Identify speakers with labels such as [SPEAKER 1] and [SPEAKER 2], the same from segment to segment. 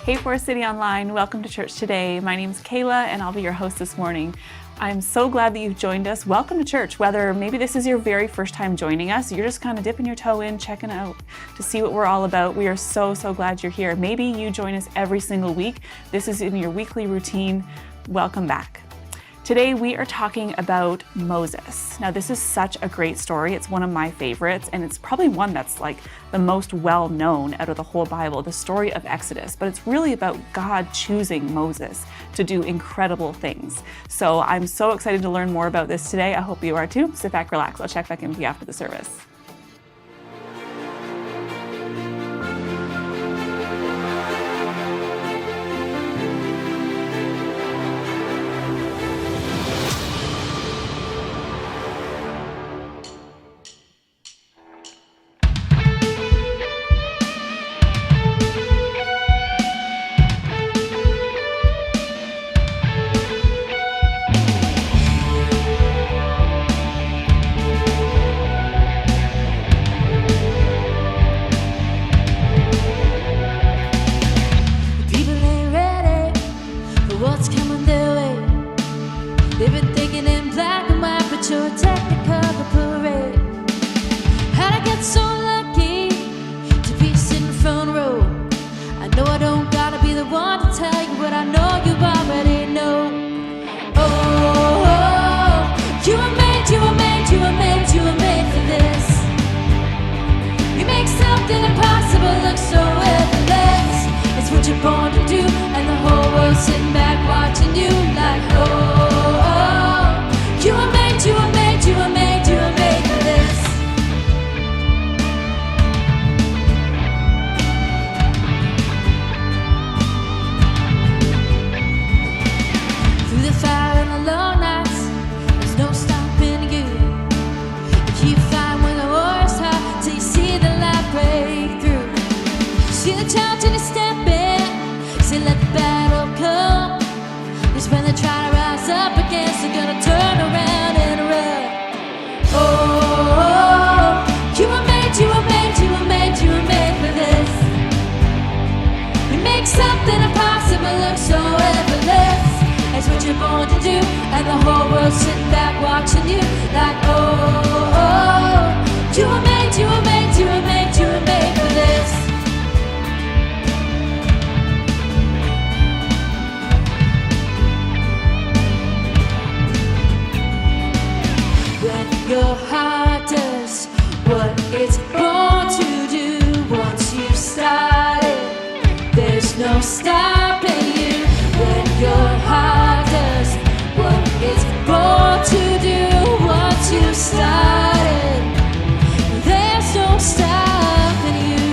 [SPEAKER 1] Hey Forest City Online, welcome to church today. My name's Kayla and I'll be your host this morning. I'm so glad that you've joined us. Welcome to church. Whether maybe this is your very first time joining us, you're just kind of dipping your toe in, checking out to see what we're all about. We are so glad you're here. Maybe you join us every single week. This is in your weekly routine. Welcome back. Today we are talking about Moses. Now this is such a great story. It's one of my favorites and it's probably one that's like the most well known out of the whole Bible, the story of Exodus, but it's really about God choosing Moses to do incredible things. So I'm so excited to learn more about this today. I hope you are too. Sit back, relax. I'll check back in with you after the service.
[SPEAKER 2] something impossible look so effortless. It's what you're born to do, and the whole world's sitting back watching you like, oh, you were made, you were made, you were made, you were made for this. Through the fire and the long nights, there's no stopping you. You keep fighting when the war's hot till you see the light break through. See the challenge and you step in, say let the battle come. It's when they try to rise up against, they're gonna turn around and run. Oh, you were made, you were made, you were made, you were made for this. You make something impossible look so effortless. It's what you're born to do, and the whole world's sitting back watching you like, oh, you were made, you were made, you were made, you were made for this. When your heart does what it's born to do, once you've started, there's no stopping you. When your heart does what it's born to do, once you've started, there's no stopping you.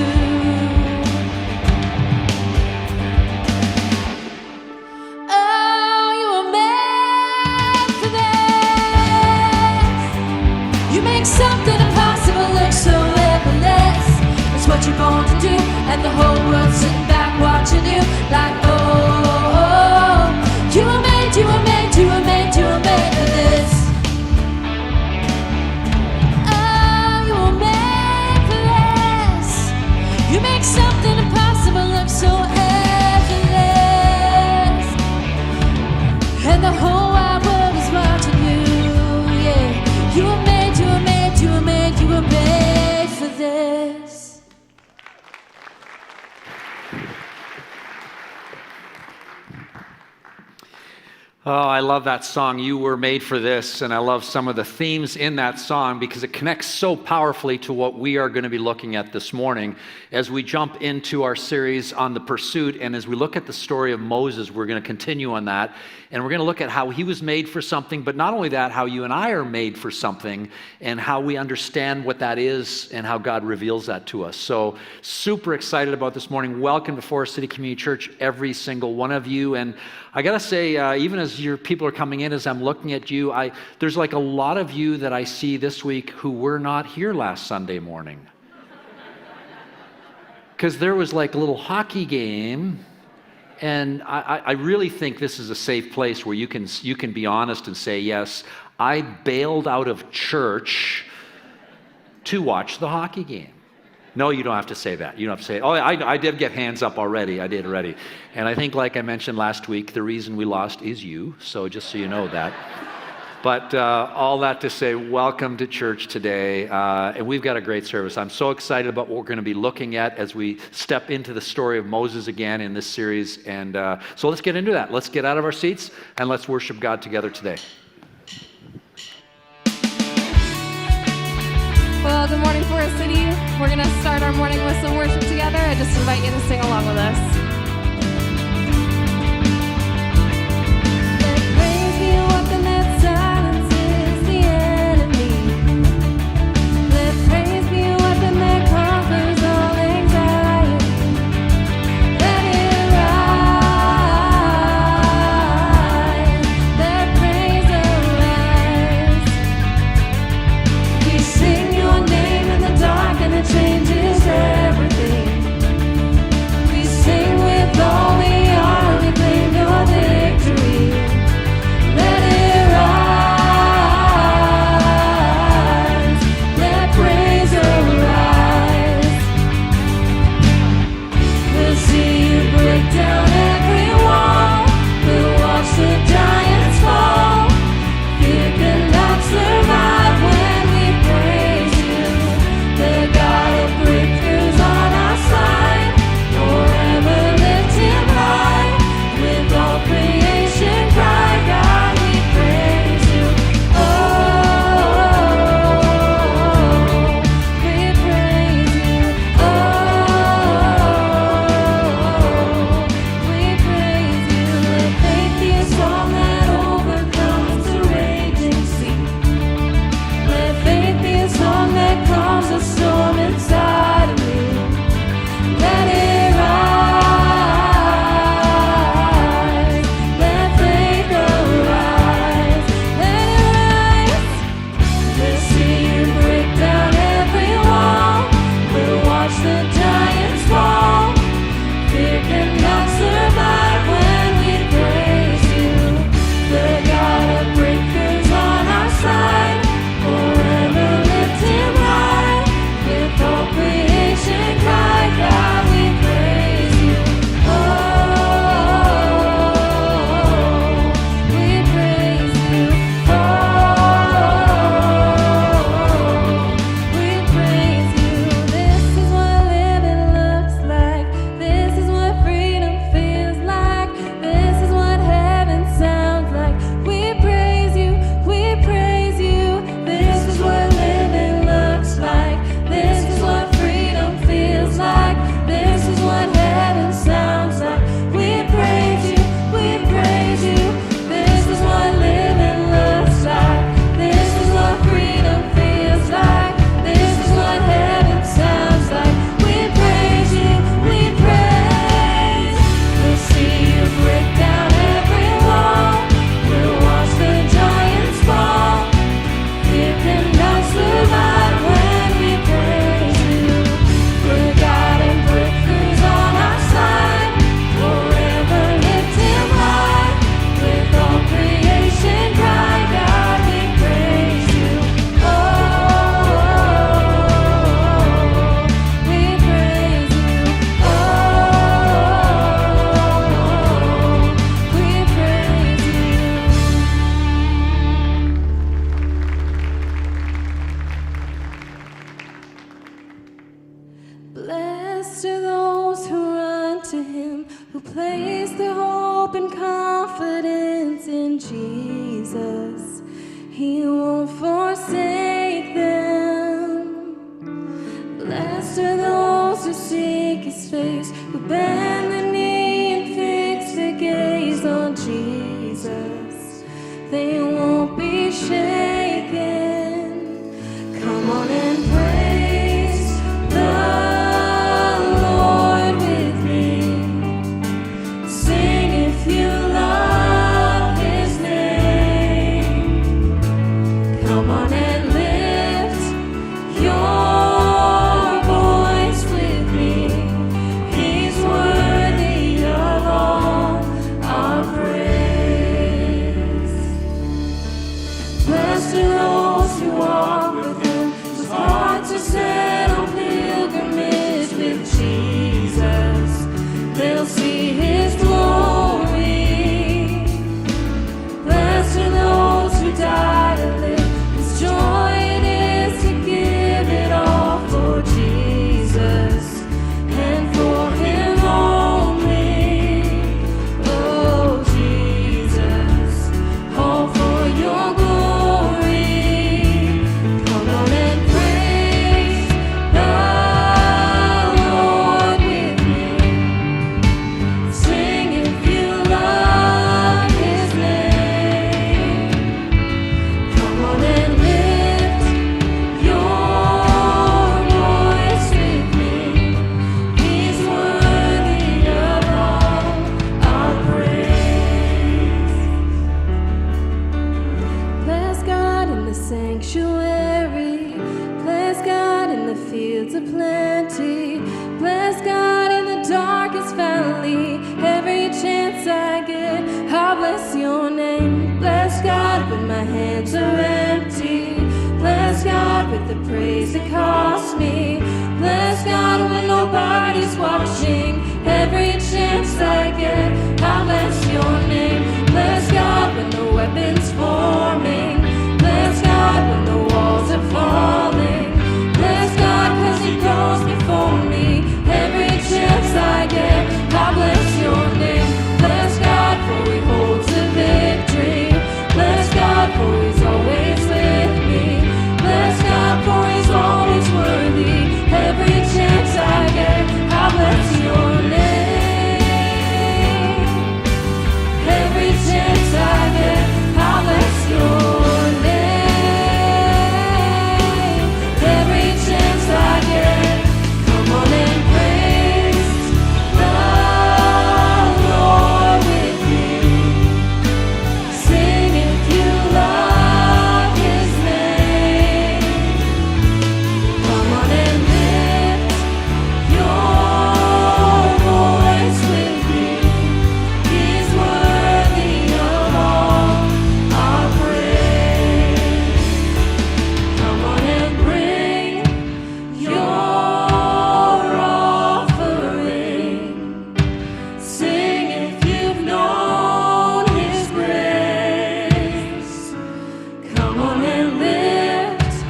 [SPEAKER 2] Oh, you were made for this. You make something impossible look so effortless. It's what you're born to do, and the whole world's sitting back watching you like, oh, you were made, you were made, you were made, you were made for this. Oh, you were made for this. You make something impossible look so effortless, and the whole wide world is watching you. Yeah, you were made, you were made, you were made, you were made for this.
[SPEAKER 3] Oh, I love that song, You Were Made for This, and I love some of the themes in that song because it connects so powerfully to what we are going to be looking at this morning as we jump into our series on the pursuit. And as we look at the story of Moses, we're going to continue on that, and we're going to look at how he was made for something, but not only that, how you and I are made for something and how we understand what that is and how God reveals that to us. So super excited about this morning. Welcome to Forest City Community Church, every single one of you. And I got to say, even as your people are coming in, as I'm looking at you, there's like a lot of you that I see this week who were not here last Sunday morning. Because there was like a little hockey game, and I really think this is a safe place where you can be honest and say, yes, I bailed out of church to watch the hockey game. No, you don't have to say that. You don't have to say, oh, I did get hands up already. I did already. And I think, like I mentioned last week, the reason we lost is you. So just so you know that. But all that to say, welcome to church today. And we've got a great service. I'm so excited about what we're going to be looking at as we step into the story of Moses again in this series. And so let's get into that. Let's get out of our seats and let's worship God together today.
[SPEAKER 4] Well, good morning, Forest City. We're going to start our morning with some worship together. I just invite you to sing along with us. Let praise be a weapon that silences the enemy. Let praise be a weapon that conquers all anxiety. Let it rise. Let praise arise. We sing your name in the dark and it changes everything. We sing Blessed are those who run to him, who place their hope and confidence in Jesus. He won't forsake them. Blessed are those who seek his face, who bend the knee and fix their gaze on Jesus. They won't be shaken. Come on and praise the Lord with me. Sing if you love his name. Come on and lift your voice with me. He's worthy of all our praise. Blessed are those who walk with him, whose hearts are set on pilgrimage with Jesus. They'll see his glory. Blessed are those who die to live, whose joy it is to give it all for Jesus and for him only. Oh Jesus, all for your glory. Come on and praise the Lord with me. Sing if you love his name. Come on and lift your voice with me. He's worthy of all our praise. Bless God in the sanctuary. Bless God in the fields of plenty. Bless God in the darkest valley. Every chance I get, I'll bless your name. Bless God when my hands are empty. Bless God with the praise that cost me. Bless God when nobody's watching. Every chance I get, I'll bless your name. Bless God when the weapon's forming. Bless God when the walls are falling. Bless God 'cause he goes before me. Every chance I get, I'll bless your name. Bless God for he holds the victory. Bless God for he's always with me. Bless God for he's always worthy. Every chance I get, I'll bless your name. Every chance I get, I'll bless your name. Every chance I get, come on and praise the Lord with me. Sing if you love his name. Come on and lift your voice with me. He's worthy of all our praise. Come on and bring your offering. Sing if you've known his grace. Come on and lift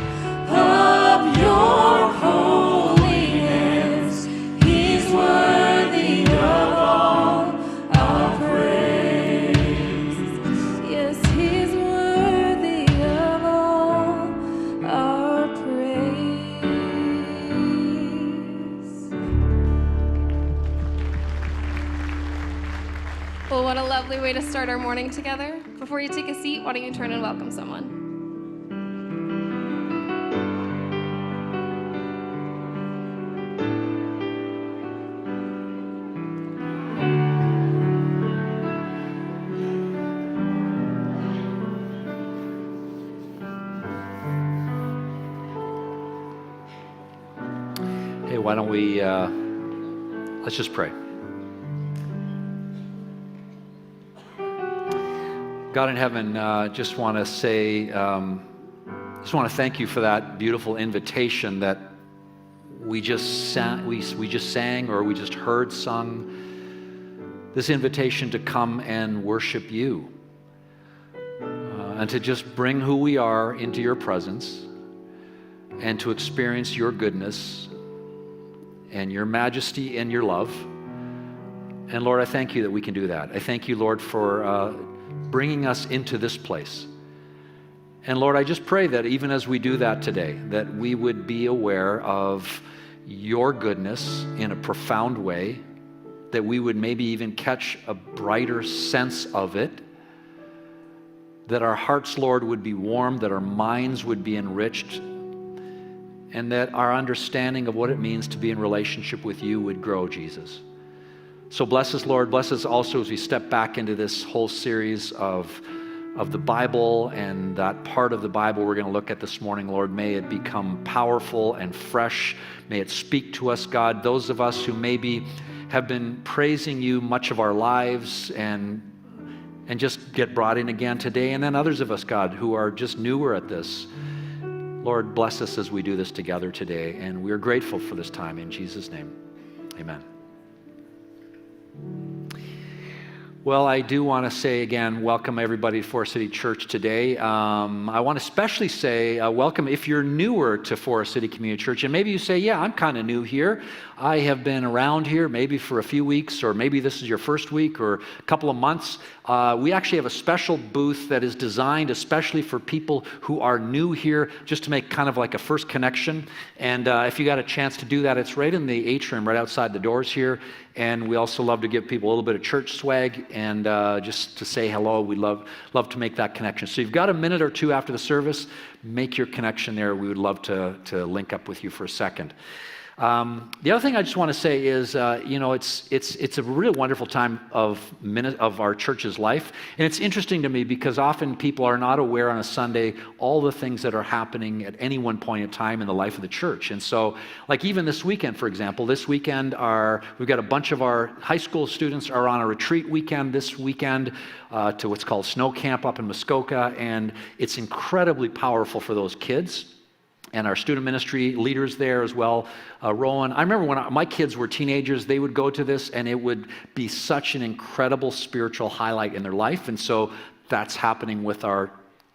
[SPEAKER 4] up your holy hands. He's worthy of all our praise. Yes, he's worthy of all our praise.
[SPEAKER 5] Well, what a lovely way to start our morning together. Before you take a seat, why don't you turn and welcome someone?
[SPEAKER 3] Hey, why don't we, let's just pray. God in heaven, just want to say, just want to thank you for that beautiful invitation that we just sang, we just sang or we just heard sung. This invitation to come and worship you and to just bring who we are into your presence and to experience your goodness and your majesty and your love. And Lord, I thank you that we can do that. I thank you, Lord, for bringing us into this place. And Lord, I just pray that even as we do that today, that we would be aware of your goodness in a profound way, that we would maybe even catch a brighter sense of it, that our hearts, Lord, would be warmed, that our minds would be enriched, and that our understanding of what it means to be in relationship with you would grow, Jesus. So bless us, Lord. Bless us also as we step back into this whole series of the Bible and that part of the Bible we're going to look at this morning, Lord. May it become powerful and fresh. May it speak to us, God. Those of us who maybe have been praising you much of our lives and just get brought in again today. And then others of us, God, who are just newer at this. Lord, bless us as we do this together today. And we're grateful for this time in Jesus' name. Amen. Well, I do want to say again, welcome everybody to Forest City Church today. I want to especially say welcome if you're newer to Forest City Community Church. And maybe you say, yeah, I'm kind of new here. I have been around here maybe for a few weeks, or maybe this is your first week or a couple of months. We actually have a special booth that is designed especially for people who are new here, just to make kind of like a first connection. And if you got a chance to do that, it's right in the atrium, right outside the doors here. And we also love to give people a little bit of church swag and just to say hello. We love to make that connection. So you've got a minute or two after the service, make your connection there. We would love to link up with you for a second. The other thing I just want to say is, it's a really wonderful time of our church's life. And it's interesting to me because often people are not aware on a Sunday all the things that are happening at any one point in time in the life of the church. And so, like even this weekend, for example, this weekend we've got a bunch of our high school students are on a retreat weekend this weekend to what's called Snow Camp up in Muskoka. And it's incredibly powerful for those kids. And our student ministry leaders there as well, Rowan. I remember when my kids were teenagers, they would go to this and it would be such an incredible spiritual highlight in their life. And so that's happening with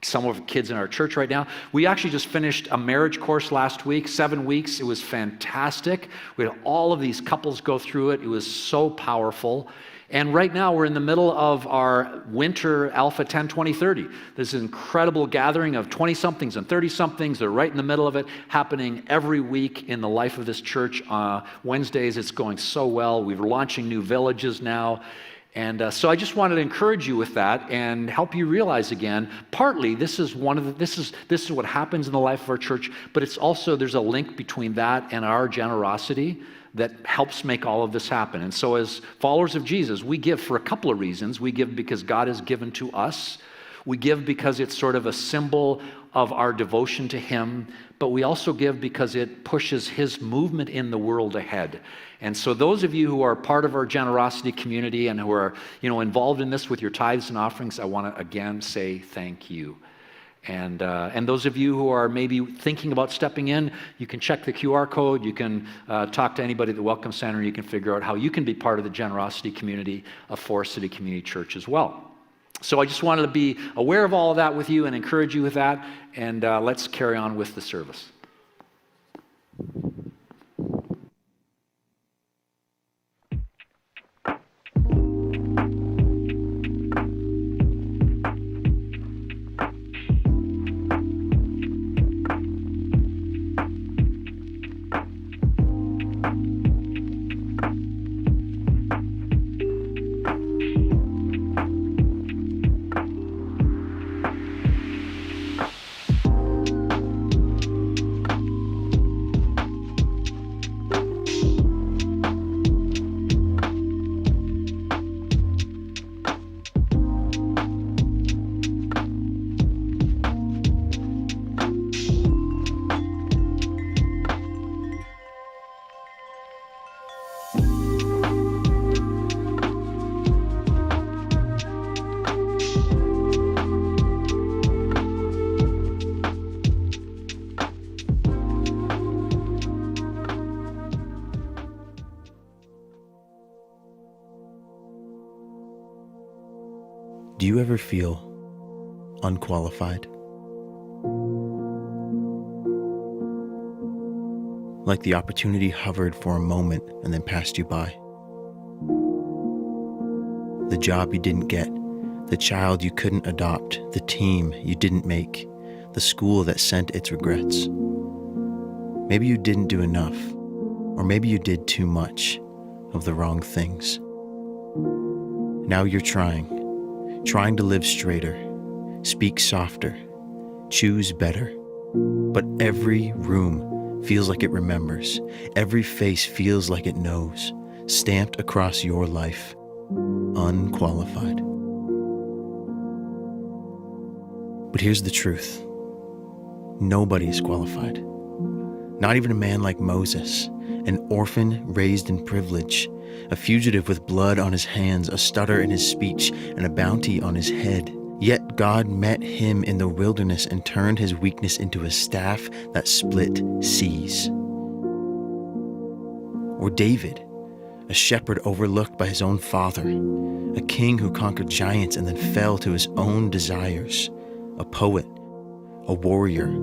[SPEAKER 3] some of the kids in our church right now. We actually just finished a marriage course last week, 7 weeks. It was fantastic. We had all of these couples go through it. It was so powerful. And right now we're in the middle of our winter Alpha 10 2030. This is an incredible gathering of 20-somethings and 30-somethings. They're right in the middle of it, happening every week in the life of this church. Wednesdays, it's going so well. We're launching new villages now. And so I just wanted to encourage you with that and help you realize again, partly this is what happens in the life of our church, but it's also, there's a link between that and our generosity that helps make all of this happen. And so as followers of Jesus, we give for a couple of reasons. We give because God has given to us. We give because it's sort of a symbol of our devotion to Him, but we also give because it pushes His movement in the world ahead. And so those of you who are part of our generosity community and who are, involved in this with your tithes and offerings, I want to again say thank you. And those of you who are maybe thinking about stepping in, you can check the QR code. You can talk to anybody at the Welcome Center. You can figure out how you can be part of the generosity community of Forest City Community Church as well. So I just wanted to be aware of all of that with you and encourage you with that. And let's carry on with the service.
[SPEAKER 6] Do you ever feel unqualified? like the opportunity hovered for a moment and then passed you by. The job you didn't get, the child you couldn't adopt, the team you didn't make, the school that sent its regrets. Maybe you didn't do enough, or maybe you did too much of the wrong things. Now you're trying to live straighter, speak softer, choose better. But every room feels like it remembers. Every face feels like it knows, stamped across your life, unqualified. But here's the truth. Nobody is qualified. Not even a man like Moses, an orphan raised in privilege, a fugitive with blood on his hands, a stutter in his speech, and a bounty on his head. Yet God met him in the wilderness and turned his weakness into a staff that split seas. Or David, a shepherd overlooked by his own father, a king who conquered giants and then fell to his own desires, a poet, a warrior,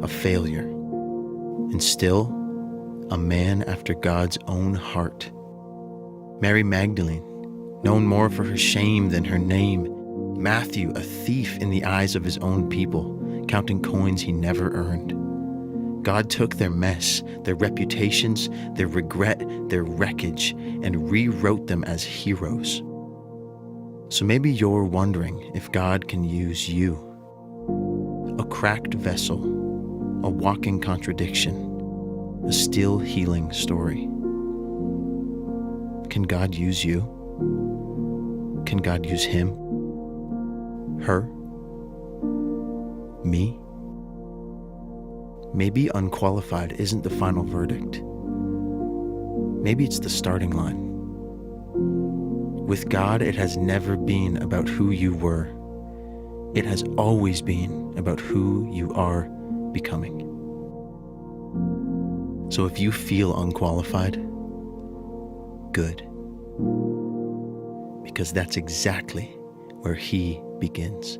[SPEAKER 6] a failure, and still a man after God's own heart. Mary Magdalene, known more for her shame than her name. Matthew, a thief in the eyes of his own people, counting coins he never earned. God took their mess, their reputations, their regret, their wreckage, and rewrote them as heroes. So maybe you're wondering if God can use you. A cracked vessel, a walking contradiction, a still healing story. Can God use you? Can God use him? Her? Me? Maybe unqualified isn't the final verdict. Maybe it's the starting line. With God, it has never been about who you were. It has always been about who you are becoming. So if you feel unqualified, good. Because that's exactly where he begins.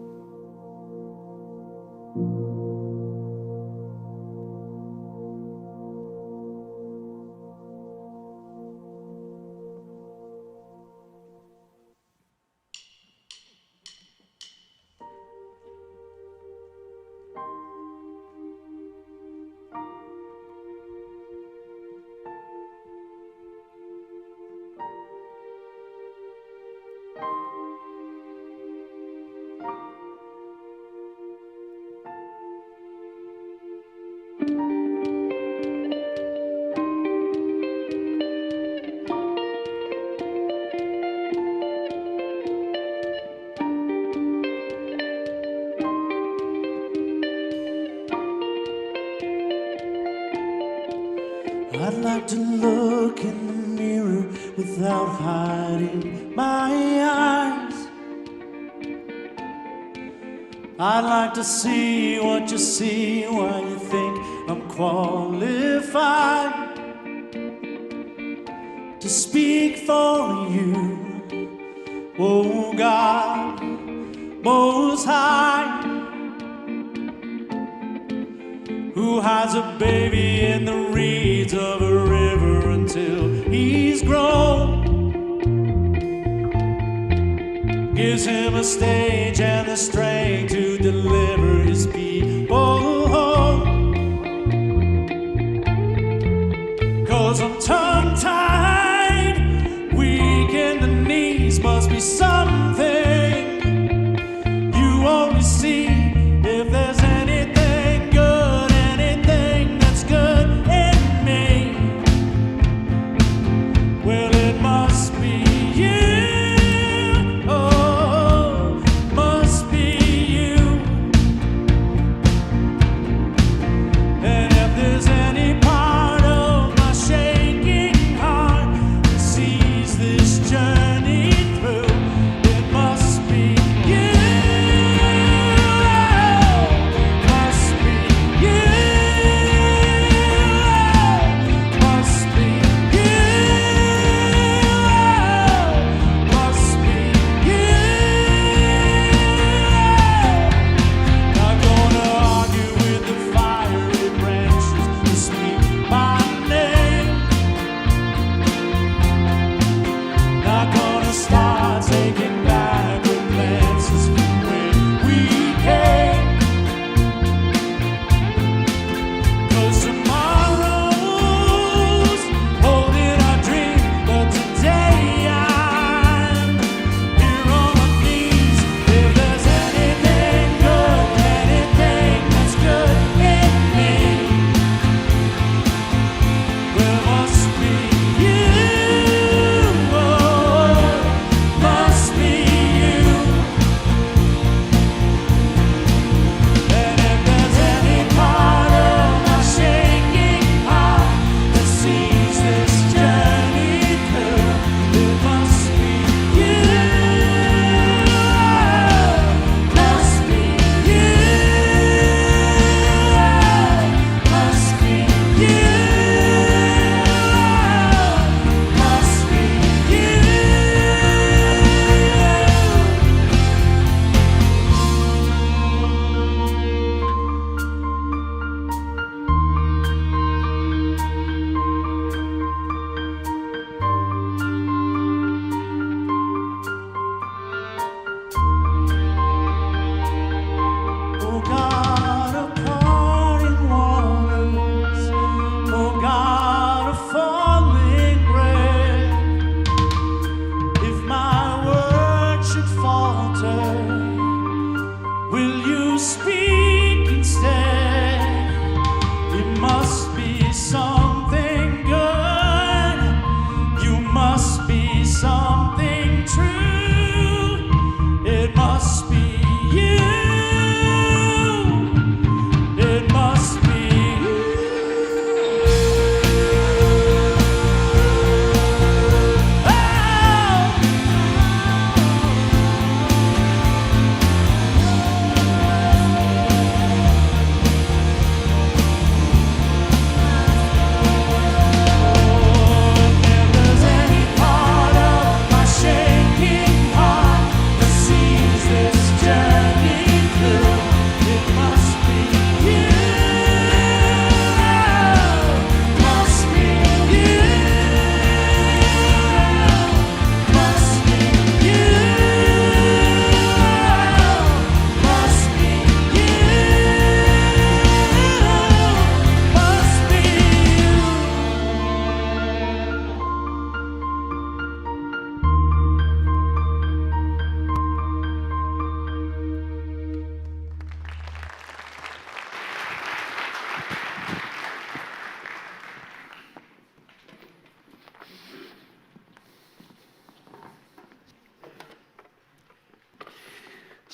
[SPEAKER 7] I'd like to look in the mirror without hiding my eyes. I'd like to see what you see when you think I'm qualified to speak for you. Oh God, Most High, who hides a baby in the reeds of a river until he's grown, gives him a stage and the strength to deliver his people home. 'Cause I'm tongue-tied, weak in the knees, must be something you only see if there's anything good, anything that's good in me. Well, it must be you. Oh, must be you. And if there's any part of my shaking heart that sees this journey through,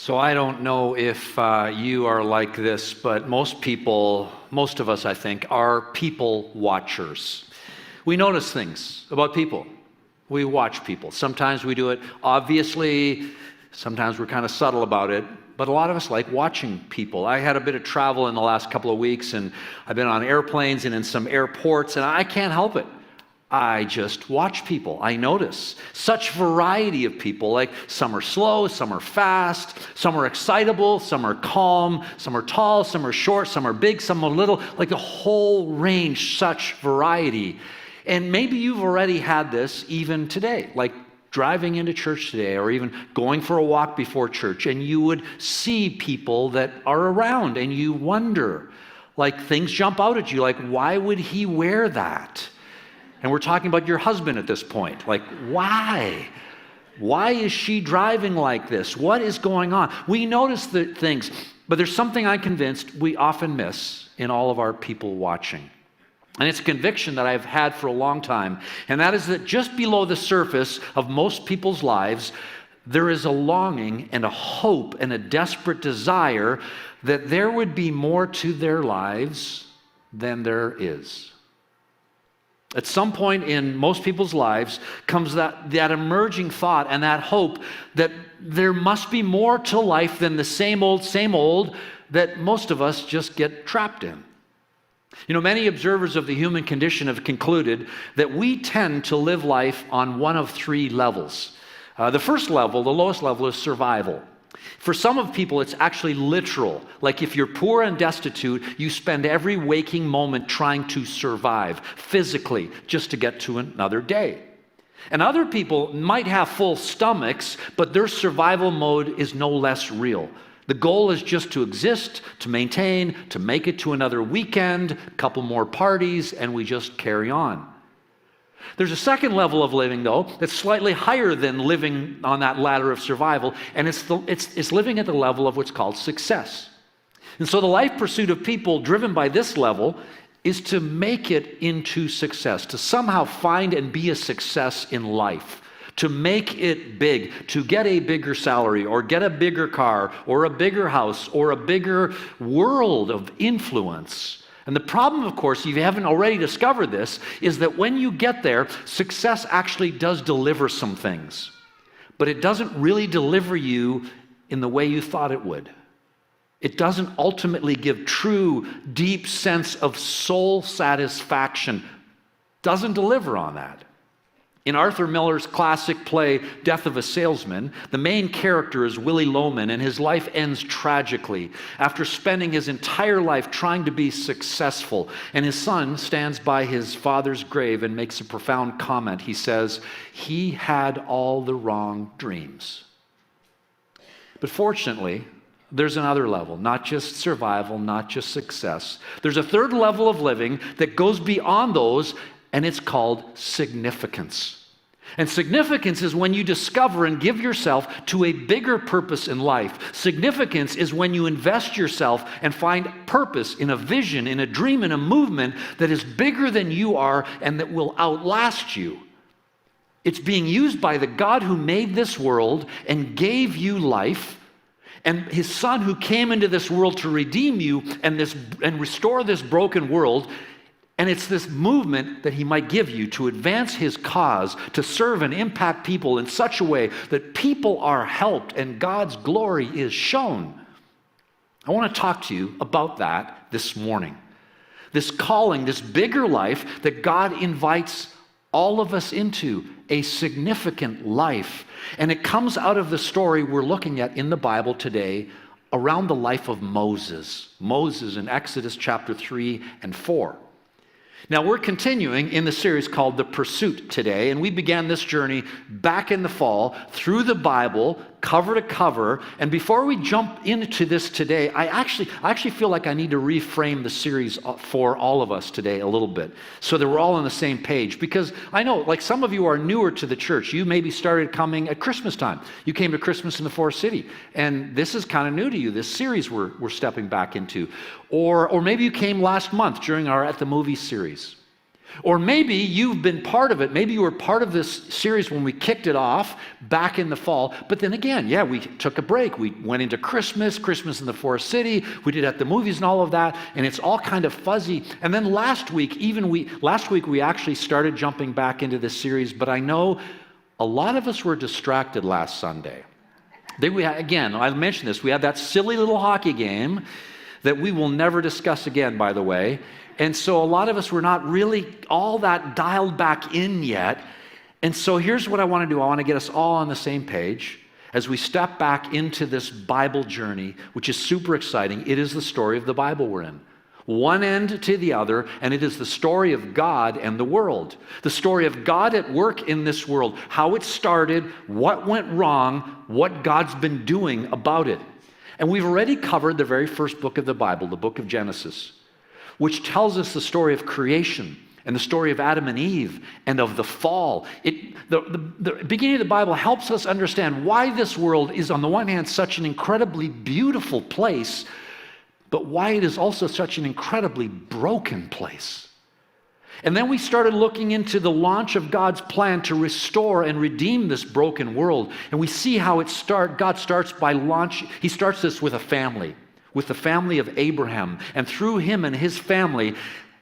[SPEAKER 3] So I don't know if you are like this, but most people, most of us, I think, are people watchers. We notice things about people. We watch people. Sometimes we do it obviously, sometimes we're kind of subtle about it, but a lot of us like watching people. I had a bit of travel in the last couple of weeks, and I've been on airplanes and in some airports, and I can't help it. I just watch people. I notice such variety of people. Like some are slow, some are fast, some are excitable, some are calm, some are tall, some are short, some are big, some are little, like the whole range, such variety. And maybe you've already had this even today, like driving into church today or even going for a walk before church, and you would see people that are around and you wonder, like things jump out at you, like why would he wear that? And we're talking about your husband at this point. Like, why? Why is she driving like this? What is going on? We notice the things, but there's something I'm convinced we often miss in all of our people watching. And it's a conviction that I've had for a long time, and that is that just below the surface of most people's lives, there is a longing and a hope and a desperate desire that there would be more to their lives than there is. At some point in most people's lives comes that emerging thought and that hope that there must be more to life than the same old that most of us just get trapped in. You know, many observers of the human condition have concluded that we tend to live life on one of three levels. The first level, the lowest level, is survival. For some of people, it's actually literal. Like if you're poor and destitute, you spend every waking moment trying to survive physically just to get to another day. And other people might have full stomachs, but their survival mode is no less real. The goal is just to exist, to maintain, to make it to another weekend, a couple more parties, and we just carry on. There's a second level of living, though, that's slightly higher than living on that ladder of survival, and it's living at the level of what's called success. And so the life pursuit of people driven by this level is to make it into success, to somehow find and be a success in life, to make it big, to get a bigger salary or get a bigger car or a bigger house or a bigger world of influence. And the problem, of course, if you haven't already discovered this, is that when you get there, success actually does deliver some things, but it doesn't really deliver you in the way you thought it would. It doesn't ultimately give true, deep sense of soul satisfaction. Doesn't deliver on that. In Arthur Miller's classic play, Death of a Salesman, the main character is Willie Loman, and his life ends tragically after spending his entire life trying to be successful. And his son stands by his father's grave and makes a profound comment. He says, "He had all the wrong dreams." But fortunately, there's another level, not just survival, not just success. There's a third level of living that goes beyond those, and it's called significance. And significance is when you discover and give yourself to a bigger purpose in life. Significance is when you invest yourself and find purpose in a vision, in a dream, in a movement that is bigger than you are and that will outlast you. It's being used by the God who made this world and gave you life, and his son who came into this world to redeem you and restore this broken world. And it's this movement that he might give you to advance his cause, to serve and impact people in such a way that people are helped and God's glory is shown. I want to talk to you about that this morning. This calling, this bigger life that God invites all of us into, a significant life. And it comes out of the story we're looking at in the Bible today around the life of Moses. Moses in Exodus chapter 3 and 4. Now, we're continuing in the series called The Pursuit today, and we began this journey back in the fall through the Bible, cover to cover. And before we jump into this today, I actually feel like I need to reframe the series for all of us today a little bit so that we're all on the same page. Because I know, like some of you are newer to the church. You maybe started coming at Christmas time. You came to Christmas in the Forest City, and this is kind of new to you, this series we're stepping back into. Or maybe you came last month during our At the Movies series. Or maybe you've been part of it. Maybe you were part of this series when we kicked it off back in the fall. But then again, yeah, we took a break. We went into Christmas in the Forest City. We did at the movies and all of that. And it's all kind of fuzzy. And then last week we actually started jumping back into this series. But I know a lot of us were distracted last Sunday. Again, I mentioned this. We had that silly little hockey game that we will never discuss again, by the way. And so a lot of us were not really all that dialed back in yet. And so here's what I want to do. I want to get us all on the same page as we step back into this Bible journey, which is super exciting. It is the story of the Bible we're in. One end to the other, and it is the story of God and the world. The story of God at work in this world, how it started, what went wrong, what God's been doing about it. And we've already covered the very first book of the Bible, the book of Genesis, which tells us the story of creation and the story of Adam and Eve and of the fall. The beginning of the Bible helps us understand why this world is, on the one hand, such an incredibly beautiful place, but why it is also such an incredibly broken place. And then we started looking into the launch of God's plan to restore and redeem this broken world. And we see how God starts by he starts this with a family. With the family of Abraham, and through him and his family,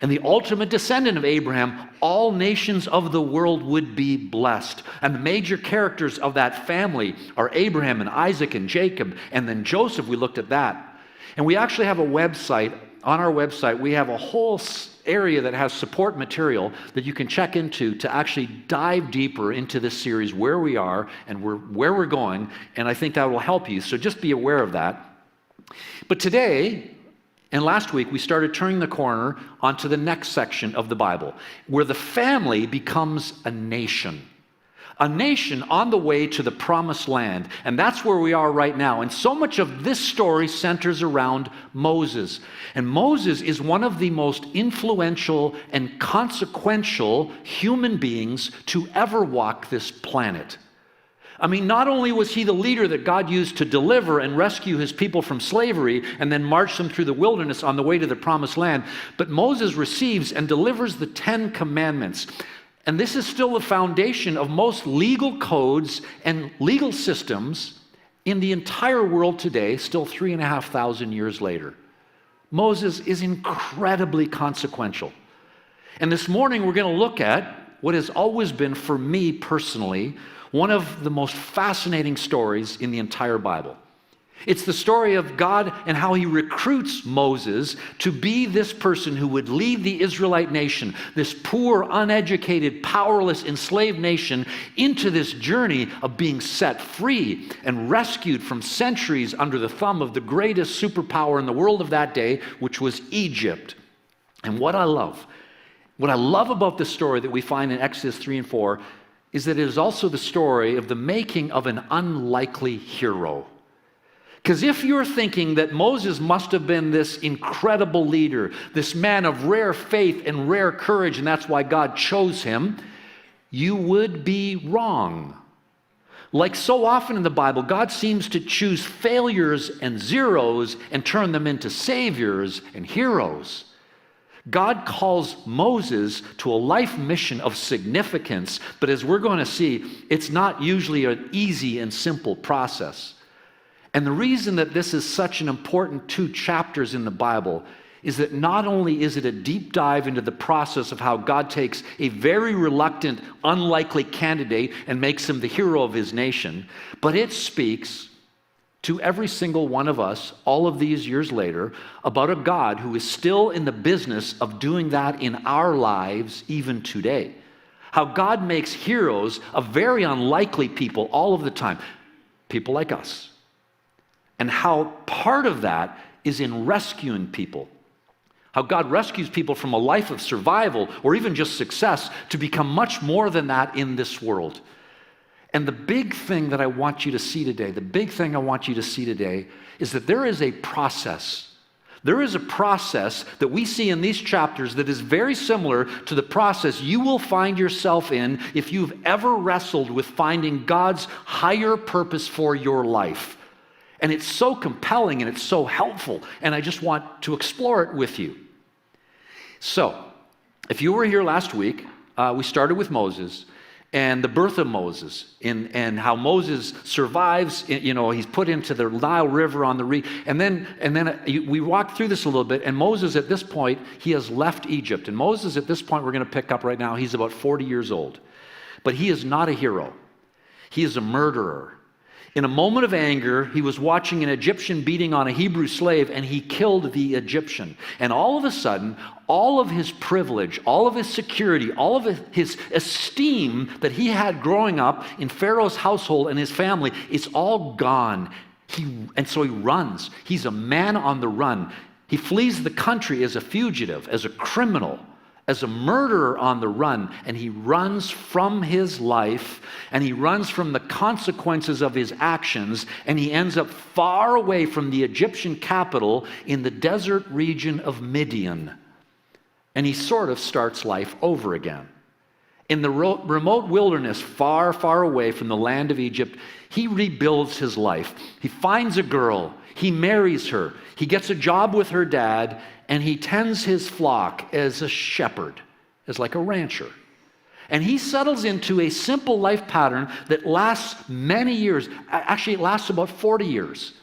[SPEAKER 3] and the ultimate descendant of Abraham, all nations of the world would be blessed. And the major characters of that family are Abraham and Isaac and Jacob, and then Joseph. We looked at that. And we actually have a website. On our website, we have a whole area that has support material that you can check into to actually dive deeper into this series, where we are and where we're going, and I think that will help you. So just be aware of that. But today, and last week, we started turning the corner onto the next section of the Bible, where the family becomes a nation on the way to the promised land. And that's where we are right now. And so much of this story centers around Moses. And Moses is one of the most influential and consequential human beings to ever walk this planet. I mean, not only was he the leader that God used to deliver and rescue his people from slavery and then march them through the wilderness on the way to the promised land, but Moses receives and delivers the 10 commandments. And this is still the foundation of most legal codes and legal systems in the entire world today, still 3,500 years later. Moses is incredibly consequential. And this morning we're going to look at what has always been, for me personally, one of the most fascinating stories in the entire Bible. It's the story of God and how he recruits Moses to be this person who would lead the Israelite nation, this poor, uneducated, powerless, enslaved nation, into this journey of being set free and rescued from centuries under the thumb of the greatest superpower in the world of that day, which was Egypt. And what I love about this story that we find in Exodus 3 and 4 is that it is also the story of the making of an unlikely hero. Because if you're thinking that Moses must have been this incredible leader, this man of rare faith and rare courage, and that's why God chose him, you would be wrong. Like so often in the Bible, God seems to choose failures and zeros and turn them into saviors and heroes. God calls Moses to a life mission of significance, but as we're going to see, it's not usually an easy and simple process. And the reason that this is such an important 2 chapters in the Bible is that not only is it a deep dive into the process of how God takes a very reluctant, unlikely candidate and makes him the hero of his nation, but it speaks to every single one of us, all of these years later, about a God who is still in the business of doing that in our lives even today. How God makes heroes of very unlikely people all of the time, people like us. And how part of that is in rescuing people. How God rescues people from a life of survival or even just success to become much more than that in this world. And the big thing that I want you to see today, is that there is a process. There is a process that we see in these chapters that is very similar to the process you will find yourself in if you've ever wrestled with finding God's higher purpose for your life. And it's so compelling and it's so helpful, and I just want to explore it with you. So, If you were here last week, we started with Moses and the birth of Moses and how Moses survives. He's put into the Nile River on the reed. And then we walked through this a little bit. And Moses, at this point, he has left Egypt. And Moses, at this point, we're going to pick up right now, he's about 40 years old. But he is not a hero. He is a murderer. In a moment of anger, he was watching an Egyptian beating on a Hebrew slave, and he killed the Egyptian. And all of a sudden, all of his privilege, all of his security, all of his esteem that he had growing up in Pharaoh's household and his family, it's all gone. And so he runs. He's a man on the run. He flees the country as a fugitive, as a criminal, as a murderer on the run, and he runs from his life, and he runs from the consequences of his actions, and he ends up far away from the Egyptian capital in the desert region of Midian. And he sort of starts life over again. In the remote wilderness, far, far away from the land of Egypt, he rebuilds his life. He finds a girl, he marries her, he gets a job with her dad, and he tends his flock as a shepherd, as like a rancher. And he settles into a simple life pattern that lasts many years. Actually, it lasts about 40 years.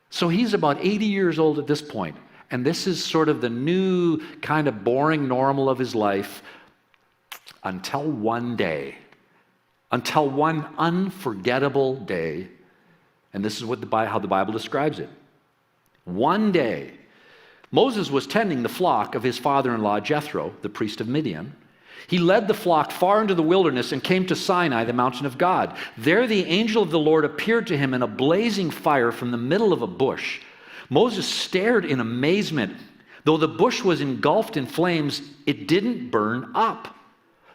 [SPEAKER 3] So he's about 80 years old at this point. And this is sort of the new kind of boring normal of his life until one day, until one unforgettable day. And this is how the Bible describes it. One day, Moses was tending the flock of his father-in-law Jethro, the priest of Midian. He led the flock far into the wilderness and came to Sinai, the mountain of God. There the angel of the Lord appeared to him in a blazing fire from the middle of a bush. Moses stared in amazement. Though the bush was engulfed in flames, it didn't burn up.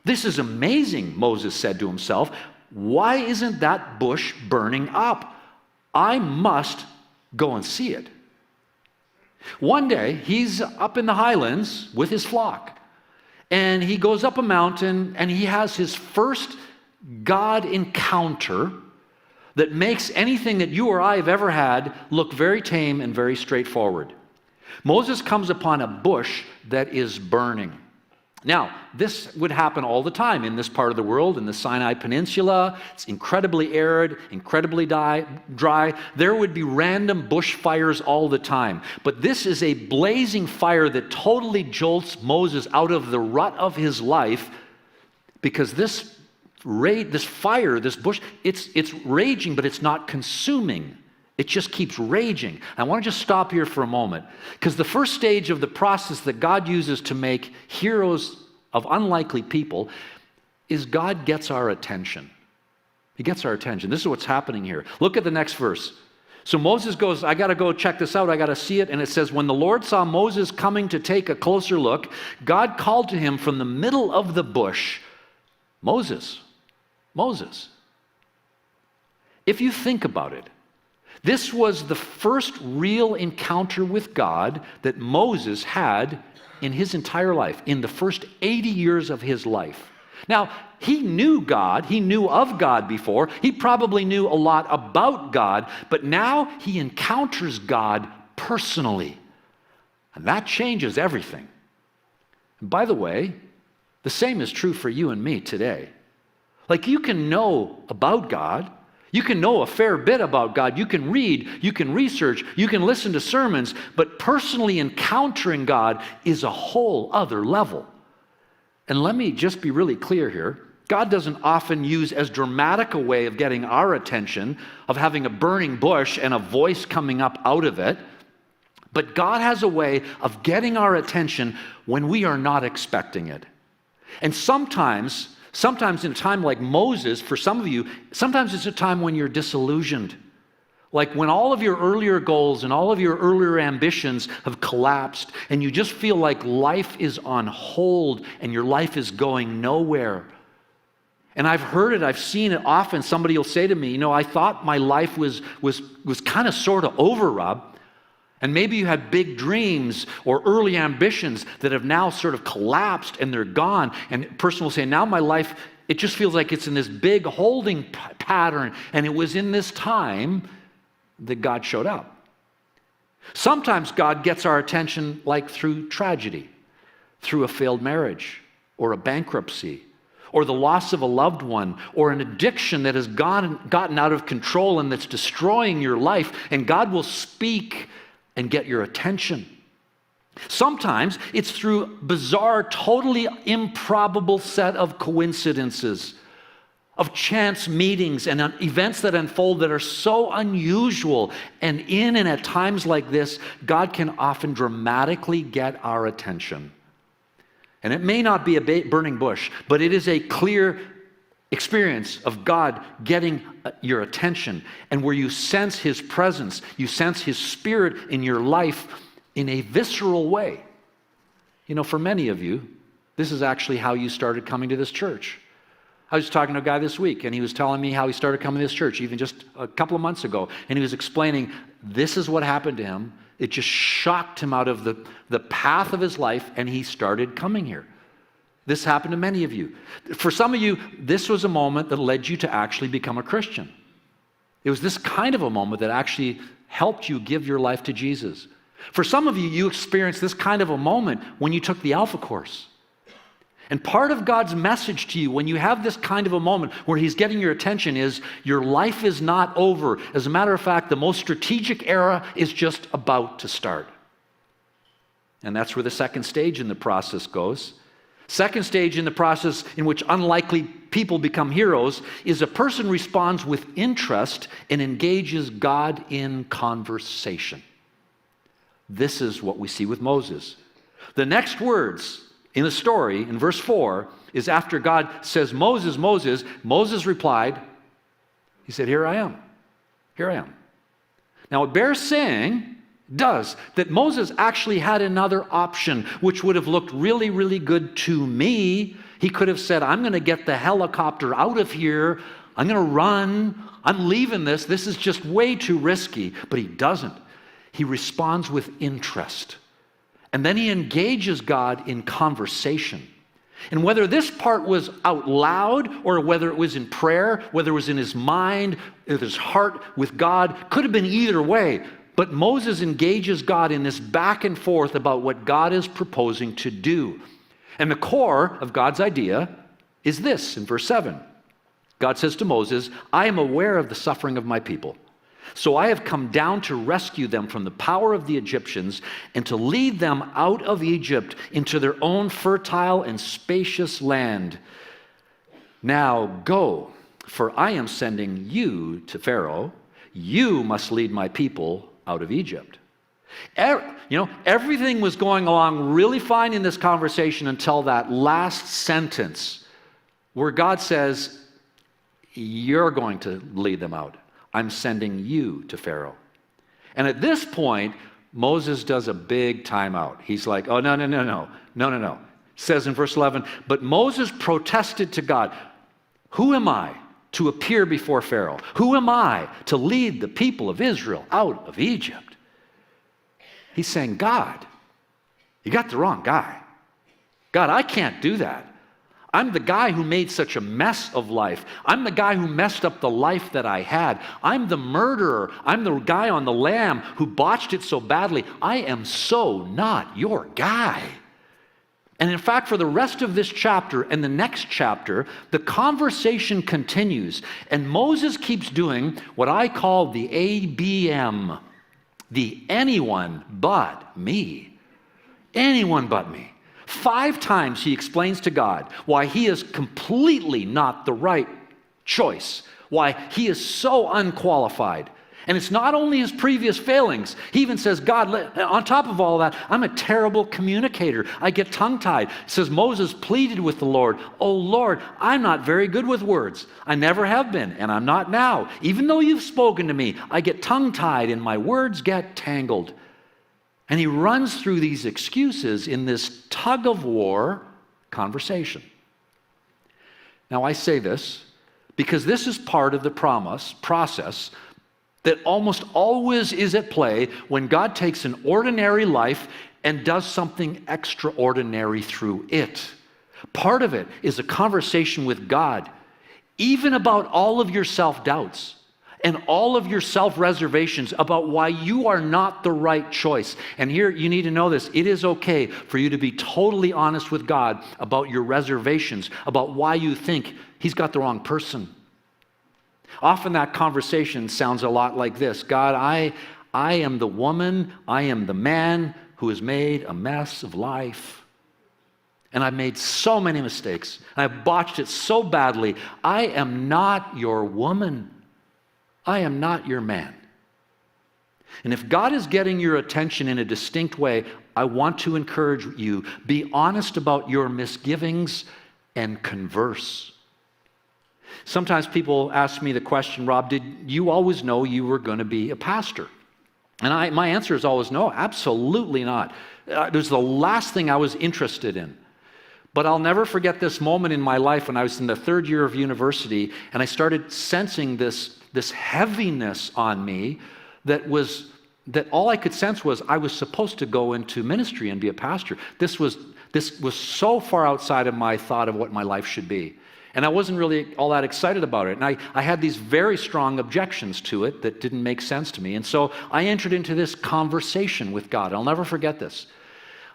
[SPEAKER 3] This is amazing, Moses said to himself. Why isn't that bush burning up? I must go and see it. One day, he's up in the highlands with his flock, and he goes up a mountain, and he has his first God encounter that makes anything that you or I have ever had look very tame and very straightforward. Moses comes upon a bush that is burning. Now, this would happen all the time in this part of the world, in the Sinai Peninsula. It's incredibly arid, incredibly dry. There would be random bush fires all the time. But this is a blazing fire that totally jolts Moses out of the rut of his life, because this fire, this bush, it's raging, but it's not consuming. It just keeps raging. I want to just stop here for a moment, because the first stage of the process that God uses to make heroes of unlikely people is God gets our attention. He gets our attention. This is what's happening here. Look at the next verse. So Moses goes, I got to go check this out. I got to see it. And it says, when the Lord saw Moses coming to take a closer look, God called to him from the middle of the bush, Moses, Moses. If you think about it, this was the first real encounter with God that Moses had in his entire life, in the first 80 years of his life. Now, he knew God, he knew of God before, he probably knew a lot about God, but now he encounters God personally. And that changes everything. And by the way, the same is true for you and me today. Like, you can know about God, you can know a fair bit about God, you can read, you can research, you can listen to sermons, but personally encountering God is a whole other level. And let me just be really clear here. God doesn't often use as dramatic a way of getting our attention, of having a burning bush and a voice coming up out of it, but God has a way of getting our attention when we are not expecting it. And sometimes in a time like Moses, for some of you, sometimes it's a time when you're disillusioned. Like when all of your earlier goals and all of your earlier ambitions have collapsed and you just feel like life is on hold and your life is going nowhere. And I've heard it, I've seen it often. Somebody will say to me, I thought my life was kind of sort of over, Rob. And maybe you had big dreams or early ambitions that have now sort of collapsed and they're gone. And a person will say, now my life, it just feels like it's in this big holding pattern. And it was in this time that God showed up. Sometimes God gets our attention like through tragedy, through a failed marriage, or a bankruptcy, or the loss of a loved one, or an addiction that has gotten out of control and that's destroying your life, and God will speak and get your attention. Sometimes it's through bizarre, totally improbable set of coincidences, of chance meetings and events that unfold that are so unusual. And in and at times like this, God can often dramatically get our attention. And it may not be a burning bush, but it is a clear experience of God getting your attention, and where you sense His presence, you sense His Spirit in your life in a visceral way. You know, for many of you, this is actually how you started coming to this church. I was talking to a guy this week, and he was telling me how he started coming to this church even just a couple of months ago, and he was explaining this is what happened to him. It just shocked him out of the path of his life, and he started coming here. This happened to many of you. For some of you, this was a moment that led you to actually become a Christian. It was this kind of a moment that actually helped you give your life to Jesus. For some of you, you experienced this kind of a moment when you took the Alpha course. And part of God's message to you when you have this kind of a moment where He's getting your attention is your life is not over. As a matter of fact, the most strategic era is just about to start. And that's where the second stage in the process goes. Second stage in the process in which unlikely people become heroes is a person responds with interest and engages God in conversation. This is what we see with Moses. The next words in the story, in verse 4, is after God says, Moses, Moses, Moses replied, he said, here I am. Here I am. Now it bears saying, does, that Moses actually had another option, which would have looked really, really good to me. He could have said, I'm going to get the helicopter out of here. I'm going to run. I'm leaving this. This is just way too risky. But he doesn't. He responds with interest. And then he engages God in conversation. And whether this part was out loud or whether it was in prayer, whether it was in his mind, in his heart with God, could have been either way. But Moses engages God in this back and forth about what God is proposing to do. And the core of God's idea is this in verse 7. God says to Moses, I am aware of the suffering of my people. So I have come down to rescue them from the power of the Egyptians and to lead them out of Egypt into their own fertile and spacious land. Now go, for I am sending you to Pharaoh. You must lead my people out of Egypt. Everything was going along really fine in this conversation until that last sentence where God says, you're going to lead them out. I'm sending you to Pharaoh. And at this point, Moses does a big timeout. He's like, oh, no. Says in verse 11, but Moses protested to God, who am I to appear before Pharaoh? Who am I to lead the people of Israel out of Egypt? He's saying, God, you got the wrong guy. God, I can't do that. I'm the guy who made such a mess of life. I'm the guy who messed up the life that I had. I'm the murderer. I'm the guy on the lam who botched it so badly. I am so not your guy. And in fact, for the rest of this chapter and the next chapter, the conversation continues. And Moses keeps doing what I call the ABM, the anyone but me. Anyone but me. 5 times he explains to God why he is completely not the right choice, why he is so unqualified. And it's not only his previous failings. He even says, God, on top of all that, I'm a terrible communicator. I get tongue-tied. It says Moses pleaded with the Lord, oh Lord, I'm not very good with words. I never have been, and I'm not now. Even though you've spoken to me, I get tongue-tied and my words get tangled. And he runs through these excuses in this tug-of-war conversation. Now, I say this because this is part of the process that almost always is at play when God takes an ordinary life and does something extraordinary through it. Part of it is a conversation with God, even about all of your self-doubts, and all of your self-reservations about why you are not the right choice. And here, you need to know this. It is okay for you to be totally honest with God about your reservations, about why you think He's got the wrong person. Often that conversation sounds a lot like this. God, I am the woman, I am the man who has made a mess of life. And I've made so many mistakes, and I've botched it so badly. I am not your woman. I am not your man. And if God is getting your attention in a distinct way, I want to encourage you, be honest about your misgivings and converse. Sometimes people ask me the question, Rob, did you always know you were going to be a pastor? And my answer is always no, absolutely not. It was the last thing I was interested in. But I'll never forget this moment in my life when I was in the third year of university, and I started sensing this heaviness on me that all I could sense was I was supposed to go into ministry and be a pastor. This was so far outside of my thought of what my life should be. And I wasn't really all that excited about it. And I had these very strong objections to it that didn't make sense to me. And so I entered into this conversation with God. I'll never forget this.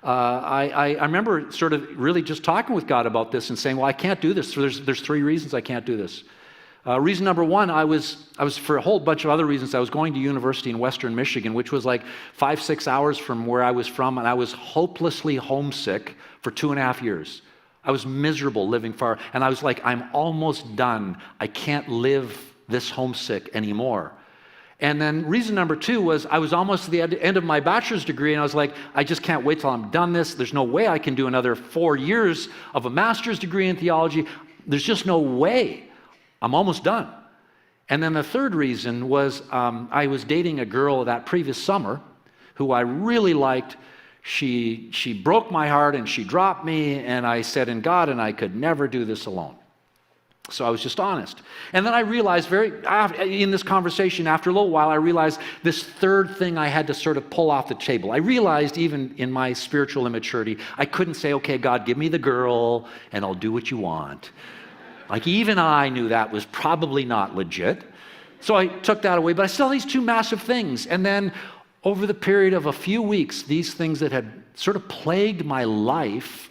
[SPEAKER 3] I remember sort of really just talking with God about this and saying, well, I can't do this. So there's three reasons I can't do this. Reason number one, I was for a whole bunch of other reasons, I was going to university in Western Michigan, which was like 5-6 hours from where I was from, and I was hopelessly homesick for 2.5 years. I was miserable living far, and I was like, I'm almost done. I can't live this homesick anymore. And then reason number two was I was almost at the end of my bachelor's degree, and I was like, I just can't wait till I'm done this. There's no way I can do another 4 years of a master's degree in theology. There's just no way. I'm almost done. And then the third reason was I was dating a girl that previous summer who I really liked. She broke my heart and she dropped me, and I said in God, and I could never do this alone. So I was just honest. And then I realized in this conversation, after a little while, I realized this third thing I had to sort of pull off the table. I realized even in my spiritual immaturity, I couldn't say, okay, God, give me the girl and I'll do what you want. Like even I knew that was probably not legit. So I took that away, but I still had these two massive things. And then over the period of a few weeks, these things that had sort of plagued my life,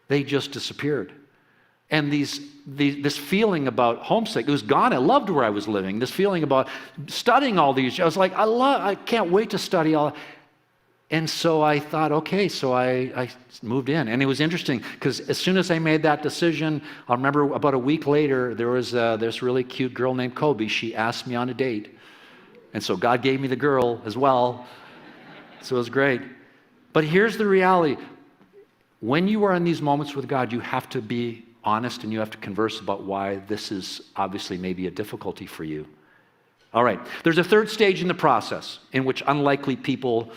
[SPEAKER 3] they just disappeared. And this feeling about homesick, it was gone. I loved where I was living. This feeling about studying all these, I was like, I can't wait to study all. And so I thought, okay, so I moved in. And it was interesting because as soon as I made that decision, I remember about a week later, there was this really cute girl named Kobe. She asked me on a date. And so God gave me the girl as well. So it was great. But here's the reality. When you are in these moments with God, you have to be honest and you have to converse about why this is obviously maybe a difficulty for you. All right. There's a third stage in the process in which unlikely people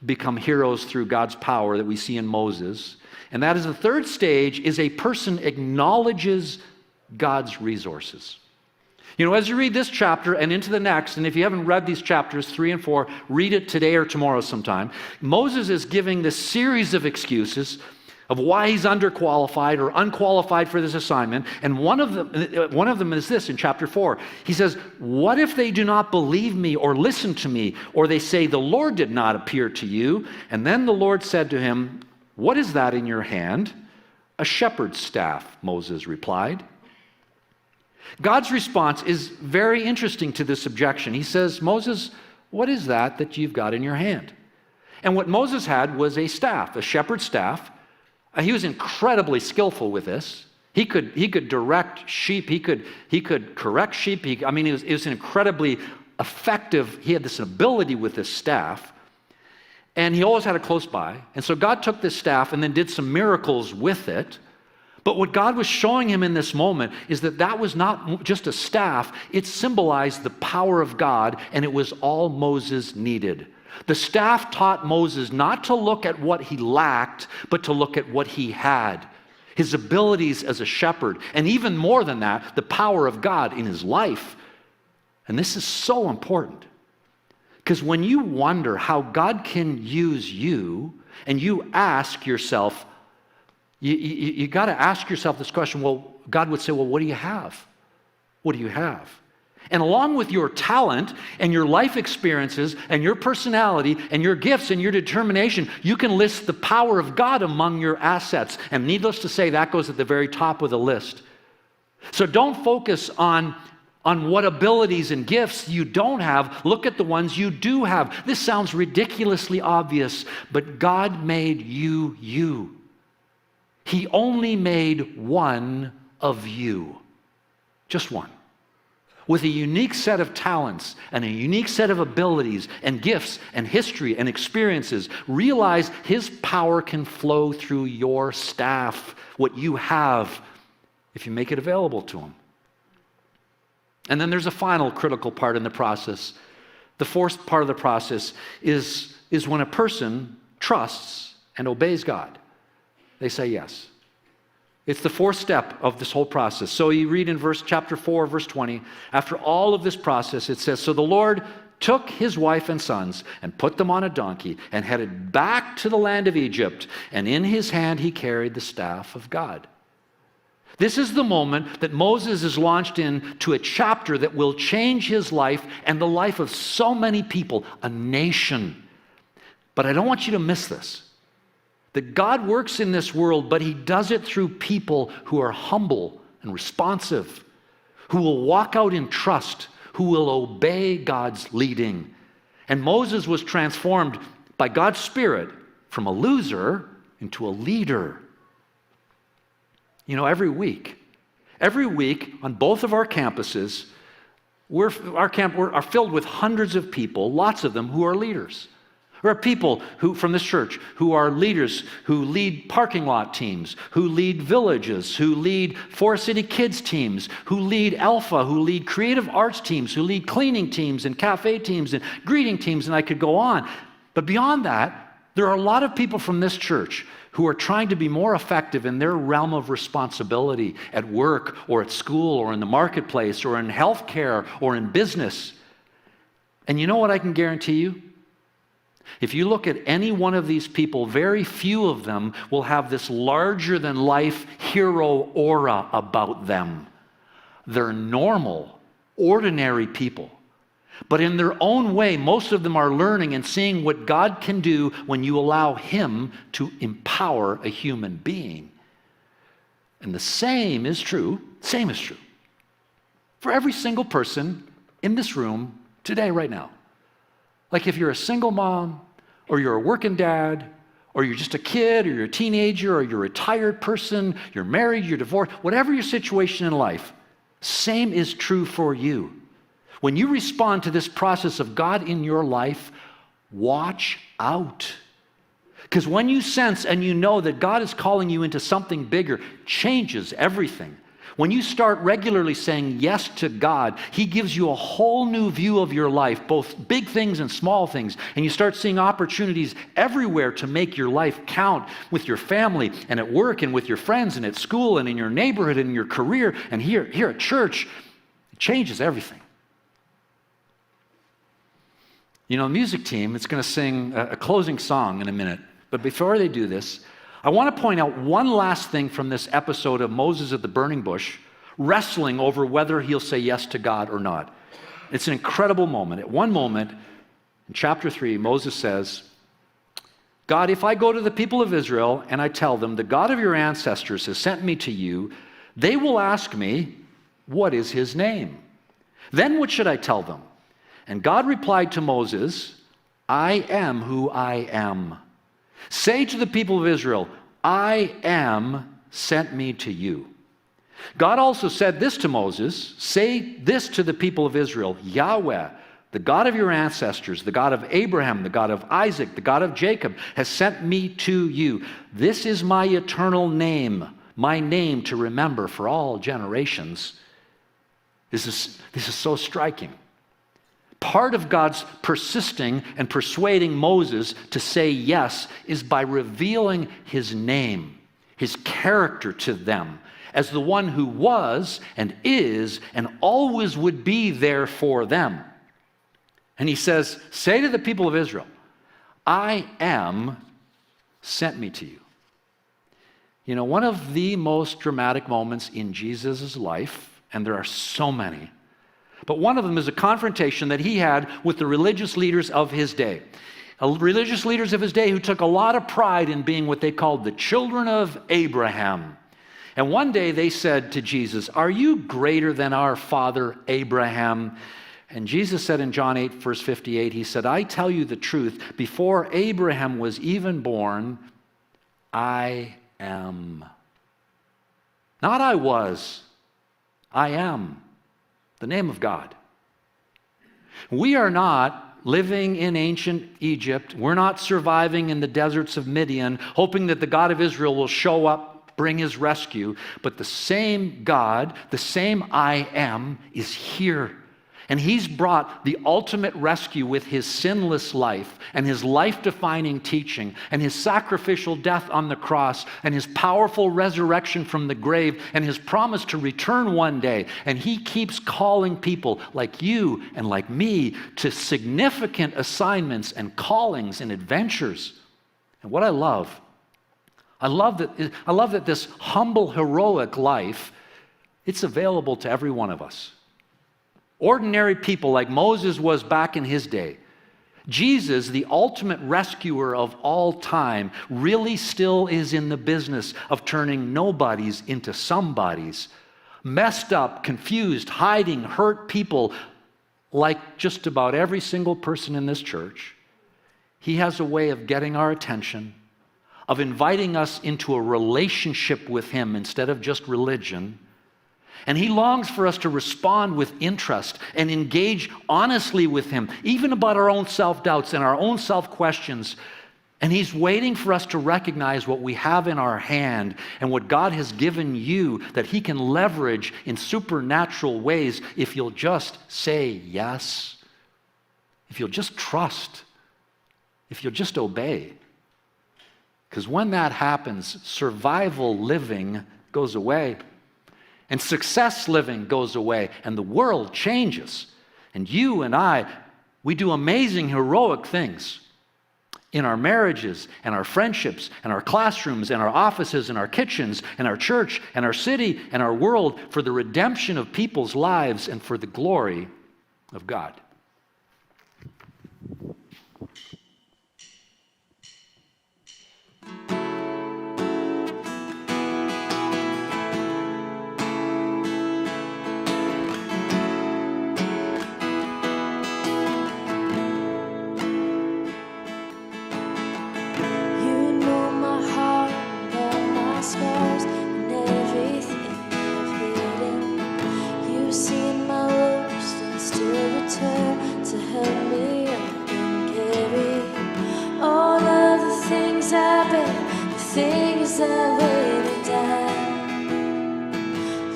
[SPEAKER 3] become heroes through God's power that we see in Moses. And that is the third stage is a person acknowledges God's resources. You know, as you read this chapter and into the next, and if you haven't read these chapters 3 and 4, read it today or tomorrow sometime. Moses is giving this series of excuses of why he's underqualified or unqualified for this assignment. And one of them is this in chapter 4. He says, what if they do not believe me or listen to me, or they say, the Lord did not appear to you? And then the Lord said to him, what is that in your hand? A shepherd's staff, Moses replied. God's response is very interesting to this objection. He says, Moses, what is that you've got in your hand? And what Moses had was a staff, a shepherd's staff. He was incredibly skillful with this. He could direct sheep. He could correct sheep. It was incredibly effective. He had this ability with this staff. And he always had it close by. And so God took this staff and then did some miracles with it. But what God was showing him in this moment is that was not just a staff. It symbolized the power of God, and it was all Moses needed. The staff taught Moses not to look at what he lacked, but to look at what he had. His abilities as a shepherd, and even more than that, the power of God in his life. And this is so important. Because when you wonder how God can use you, and you ask yourself, you got to ask yourself this question, well, God would say, well, what do you have? What do you have? And along with your talent and your life experiences and your personality and your gifts and your determination, you can list the power of God among your assets. And needless to say, that goes at the very top of the list. So don't focus on what abilities and gifts you don't have. Look at the ones you do have. This sounds ridiculously obvious, but God made you you. He only made one of you. Just one. With a unique set of talents and a unique set of abilities and gifts and history and experiences. Realize His power can flow through your staff, what you have, if you make it available to Him. And then there's a final critical part in the process. The fourth part of the process is when a person trusts and obeys God. They say yes. It's the fourth step of this whole process. So you read in chapter 4, verse 20, after all of this process, it says, so the Lord took his wife and sons and put them on a donkey and headed back to the land of Egypt, and in his hand he carried the staff of God. This is the moment that Moses is launched into a chapter that will change his life and the life of so many people, a nation. But I don't want you to miss this. That God works in this world, but He does it through people who are humble and responsive, who will walk out in trust, who will obey God's leading. And Moses was transformed by God's Spirit from a loser into a leader. You know, every week on both of our campuses, are filled with hundreds of people, lots of them who are leaders. There are people from this church who are leaders, who lead parking lot teams, who lead villages, who lead Forest City Kids teams, who lead Alpha, who lead creative arts teams, who lead cleaning teams and cafe teams and greeting teams, and I could go on. But beyond that, there are a lot of people from this church who are trying to be more effective in their realm of responsibility at work or at school or in the marketplace or in healthcare or in business. And you know what I can guarantee you? If you look at any one of these people, very few of them will have this larger-than-life hero aura about them. They're normal, ordinary people. But in their own way, most of them are learning and seeing what God can do when you allow Him to empower a human being. And the same is true for every single person in this room today, right now. Like if you're a single mom, or you're a working dad, or you're just a kid, or you're a teenager, or you're a retired person, you're married, you're divorced, whatever your situation in life, same is true for you. When you respond to this process of God in your life, watch out. Because when you sense and you know that God is calling you into something bigger, changes everything. When you start regularly saying yes to God, He gives you a whole new view of your life, both big things and small things, and you start seeing opportunities everywhere to make your life count with your family and at work and with your friends and at school and in your neighborhood and in your career and here at church. It changes everything. You know, the music team is going to sing a closing song in a minute, but before they do this, I want to point out one last thing from this episode of Moses at the burning bush, wrestling over whether he'll say yes to God or not. It's an incredible moment. At one moment, in chapter 3, Moses says, God, if I go to the people of Israel and I tell them, the God of your ancestors has sent me to you, they will ask me, what is His name? Then what should I tell them? And God replied to Moses, I am who I am. Say to the people of Israel, I am sent me to you. God also said this to Moses, say this to the people of Israel, Yahweh, the God of your ancestors, the God of Abraham, the God of Isaac, the God of Jacob, has sent me to you. This is my eternal name, my name to remember for all generations. This is so striking. Part of God's persisting and persuading Moses to say yes is by revealing His name, His character to them as the one who was and is and always would be there for them. And He says, say to the people of Israel, I am sent me to you. You know, one of the most dramatic moments in Jesus' life, and there are so many, But one of them is a confrontation that he had with the religious leaders of his day. Religious leaders of his day who took a lot of pride in being what they called the children of Abraham. And one day they said to Jesus, "Are you greater than our father Abraham?" And Jesus said in John 8, verse 58, he said, "I tell you the truth, before Abraham was even born, I am." Not I was, I am. The name of God. We are not living in ancient Egypt. We're not surviving in the deserts of Midian, hoping that the God of Israel will show up, bring his rescue. But the same God, the same I am, is here. And he's brought the ultimate rescue with his sinless life and his life-defining teaching and his sacrificial death on the cross and his powerful resurrection from the grave and his promise to return one day. And he keeps calling people like you and like me to significant assignments and callings and adventures. And what I love that this humble, heroic life, it's available to every one of us. Ordinary people like Moses was back in his day. Jesus, the ultimate rescuer of all time, really still is in the business of turning nobodies into somebodies. Messed up, confused, hiding, hurt people like just about every single person in this church. He has a way of getting our attention, of inviting us into a relationship with him instead of just religion. And he longs for us to respond with interest and engage honestly with him, even about our own self-doubts and our own self-questions. And he's waiting for us to recognize what we have in our hand and what God has given you that he can leverage in supernatural ways if you'll just say yes, if you'll just trust, if you'll just obey. Because when that happens, survival living goes away. And success living goes away, and the world changes. And you and I, we do amazing, heroic things in our marriages and our friendships and our classrooms and our offices and our kitchens and our church and our city and our world for the redemption of people's lives and for the glory of God.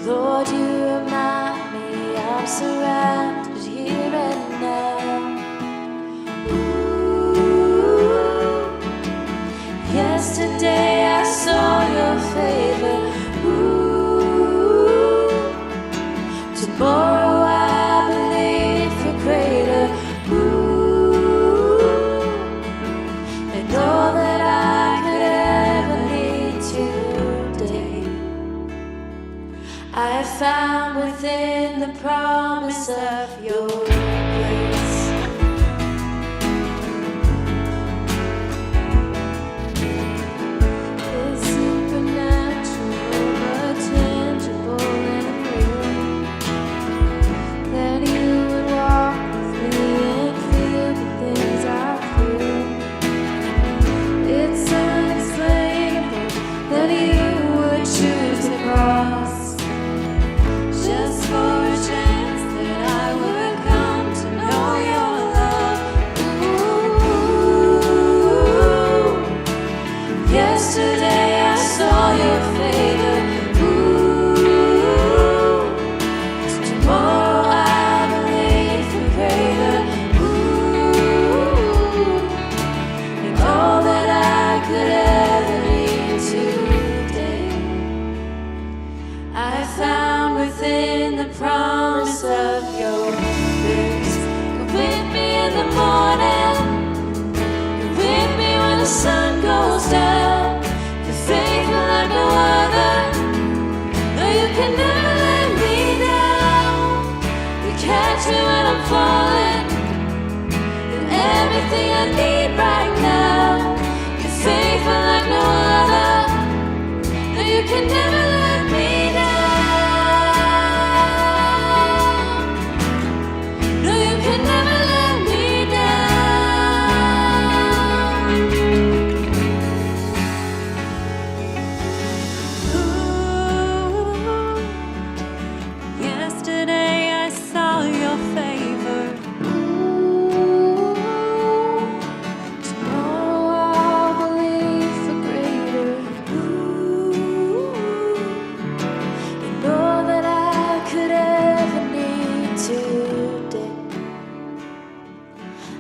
[SPEAKER 2] Lord, you remind me I'm surrounded here and now. Ooh, yesterday I saw your favor. Ooh, tomorrow I believe for greater. Ooh, and all that I could ever need today, I found within the promise of your grace. It's supernatural, but tangible and real, that you would walk with me and feel the things I feel. It's unexplainable that you would choose to cross just for a chance that I would
[SPEAKER 4] yesterday I saw your favor.
[SPEAKER 2] Tomorrow I'll believe for greater. And all that I could ever need today,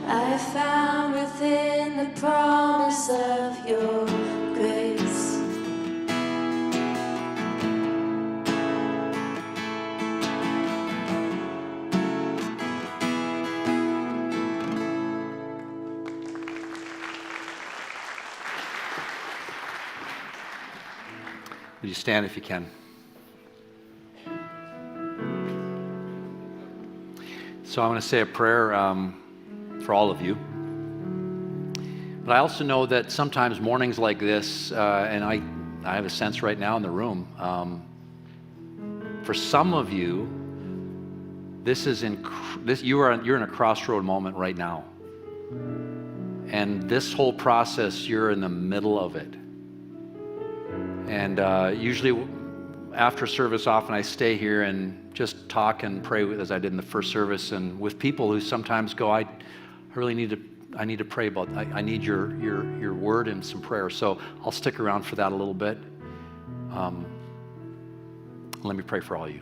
[SPEAKER 2] I found within the promise of your grace.
[SPEAKER 3] Would you stand if you can? So I'm going to say a prayer for all of you. But I also know that sometimes mornings like this, and I have a sense right now in the room, for some of you, you're in a crossroad moment right now. And this whole process, you're in the middle of it. And usually after service, often I stay here and just talk and pray as I did in the first service, and with people who sometimes go, I need to pray about, I need your word and some prayer. So I'll stick around for that a little bit. Let me pray for all of you.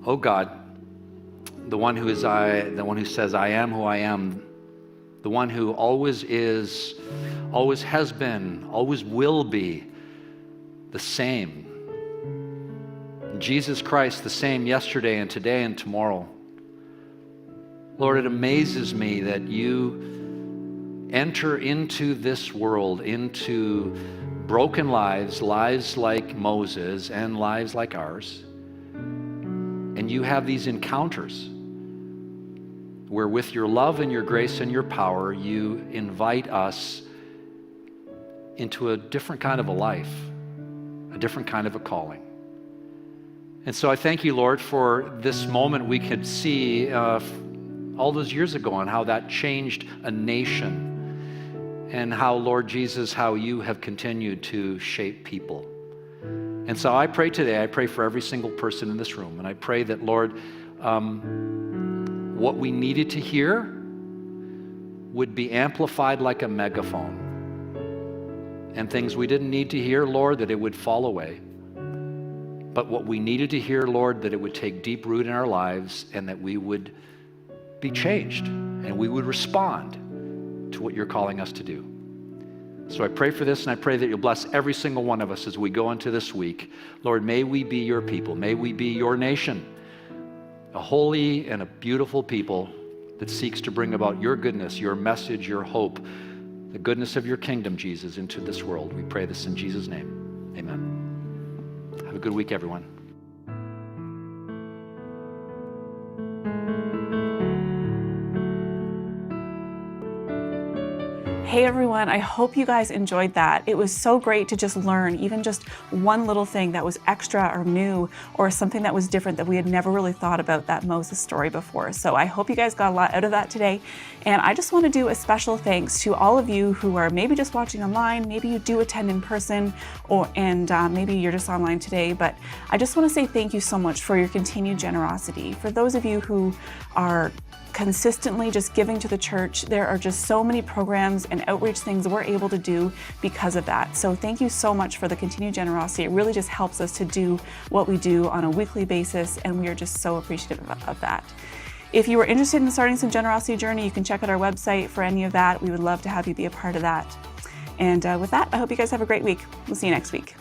[SPEAKER 3] Oh God, the one who says, I am who I am, the one who always is, always has been, always will be the same. Jesus Christ, the same yesterday and today and tomorrow. Lord, it amazes me that you enter into this world, into broken lives, lives like Moses and lives like ours, and you have these encounters where with your love and your grace and your power, you invite us into a different kind of a life, a different kind of a calling. And so I thank you, Lord, for this moment we could see all those years ago and how that changed a nation, and how, Lord Jesus, how you have continued to shape people. And so I pray today, I pray for every single person in this room, and I pray that, Lord, what we needed to hear would be amplified like a megaphone. And things we didn't need to hear, Lord, that it would fall away. But what we needed to hear, Lord, that it would take deep root in our lives, and that we would be changed and we would respond to what you're calling us to do. So I pray for this, and I pray that you'll bless every single one of us as we go into this week. Lord, may we be your people. May we be your nation, a holy and a beautiful people that seeks to bring about your goodness, your message, your hope, the goodness of your kingdom, Jesus, into this world. We pray this in Jesus' name. Amen. Have a good week, everyone.
[SPEAKER 1] Hey everyone, I hope you guys enjoyed that. It was so great to just learn even just one little thing that was extra or new, or something that was different that we had never really thought about that Moses story before. So I hope you guys got a lot out of that today. And I just want to do a special thanks to all of you who are maybe just watching online, maybe you do attend in person, and maybe you're just online today. But I just want to say thank you so much for your continued generosity. For those of you who are consistently just giving to the church, there are just so many programs and outreach things we're able to do because of that. So thank you so much for the continued generosity. It really just helps us to do what we do on a weekly basis, and we are just so appreciative of that. If you are interested in starting some generosity journey, you can check out our website for any of that. We would love to have you be a part of that. And with that, I hope you guys have a great week. We'll see you next week.